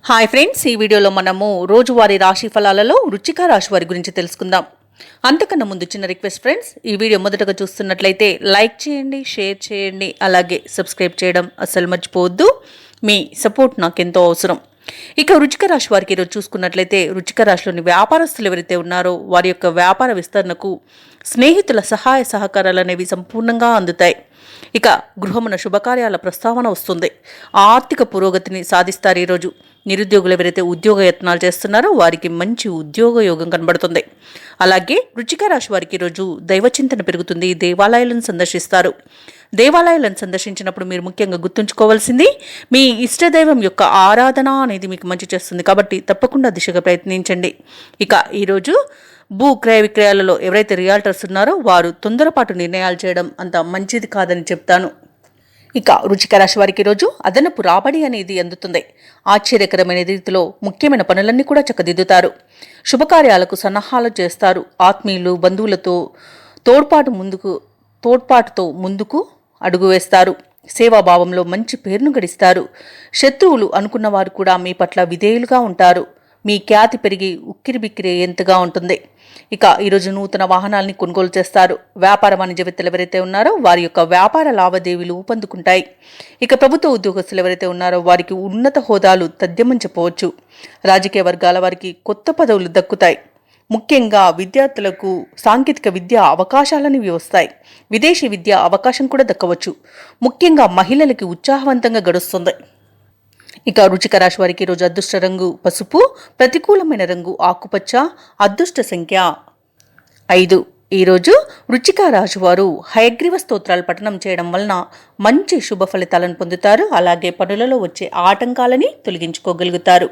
Hi friends, ఈ వీడియోలో మనము రోజువారీ రాశి ఫలాలలో వృశ్చిక రాశి వారి గురించి తెలుసుకుందాం. అంతకన్నా ముందు చిన్న రిక్వెస్ట్ ఫ్రెండ్స్, ఈ వీడియో మొదటగా చూస్తున్నట్లయితే లైక్ చేయండి, షేర్ చేయండి, అలాగే సబ్స్క్రైబ్ చేయడం అస్సలు మర్చిపోవద్దు. మీ సపోర్ట్ నాకెంతో అవసరం. ఇక వృశ్చిక రాశి వారికి ఈరోజు చూసుకున్నట్లయితే వృశ్చిక రాశిలోని వ్యాపారస్తులు ఎవరైతే ఉన్నారో వారి యొక్క వ్యాపార విస్తరణకు స్నేహితుల సహాయ సహకారాలు అనేవి సంపూర్ణంగా అందుతాయి. ఇక గృహమున శుభకార్యాల ప్రస్తావన వస్తుంది. ఆర్థిక పురోగతిని సాధిస్తారు. ఈరోజు నిరుద్యోగులు ఎవరైతే ఉద్యోగ యత్నాలు చేస్తున్నారో వారికి మంచి ఉద్యోగ యోగం కనబడుతుంది. అలాగే వృశ్చిక రాశి వారికి ఈరోజు దైవచింతన పెరుగుతుంది. దేవాలయాలను సందర్శిస్తారు. దేవాలయాలను సందర్శించినప్పుడు మీరు ముఖ్యంగా గుర్తుంచుకోవాల్సింది మీ ఇష్టదైవం యొక్క ఆరాధన అనేది మీకు మంచి చేస్తుంది. కాబట్టి తప్పకుండా దిశగా ప్రయత్నించండి. ఇక ఈరోజు భూ క్రయ విక్రయాలలో ఎవరైతే రియాల్టర్స్ ఉన్నారో వారు తొందరపాటు నిర్ణయాలు చేయడం అంత మంచిది కాదని చెప్తాను. ఇక వృశ్చిక రాశి వారికి ఈరోజు అదనపు రాబడి అనేది అందుతుంది. ఆశ్చర్యకరమైన రీతిలో ముఖ్యమైన పనులన్నీ కూడా చక్కదిద్దుతారు. శుభకార్యాలకు సన్నాహాలు చేస్తారు. ఆత్మీయులు బంధువులతో తోడ్పాటుతో ముందుకు అడుగు వేస్తారు. సేవాభావంలో మంచి పేరును గడిస్తారు. శత్రువులు అనుకున్న వారు కూడా మీ పట్ల విధేయులుగా ఉంటారు. మీ ఖ్యాతి పెరిగి ఉక్కిరిబిక్కిరి అయ్యేంతగా ఉంటుంది. ఇక ఈరోజు నూతన వాహనాలని కొనుగోలు చేస్తారు. వ్యాపార వాణిజ్యవేత్తలు ఎవరైతే ఉన్నారో వారి యొక్క వ్యాపార లావాదేవీలు ఊపందుకుంటాయి. ఇక ప్రభుత్వ ఉద్యోగస్తులు ఎవరైతే ఉన్నారో వారికి ఉన్నత హోదాలు తథ్యమని చెప్పవచ్చు. రాజకీయ వర్గాల వారికి కొత్త పదవులు దక్కుతాయి. ముఖ్యంగా విద్యార్థులకు సాంకేతిక విద్య అవకాశాలని వస్తాయి. విదేశీ విద్య అవకాశం కూడా దక్కవచ్చు. ముఖ్యంగా మహిళలకి ఉత్సాహవంతంగా గడుస్తుంది. ఇక వృశ్చిక రాశి వారికి ఈరోజు అదృష్ట రంగు పసుపు, ప్రతికూలమైన రంగు ఆకుపచ్చ, అదృష్ట సంఖ్య 5. ఈరోజు వృశ్చిక రాశి వారు హయగ్రీవ స్తోత్రాలు పఠనం చేయడం వలన మంచి శుభ ఫలితాలను పొందుతారు. అలాగే పనులలో వచ్చే ఆటంకాలని తొలగించుకోగలుగుతారు.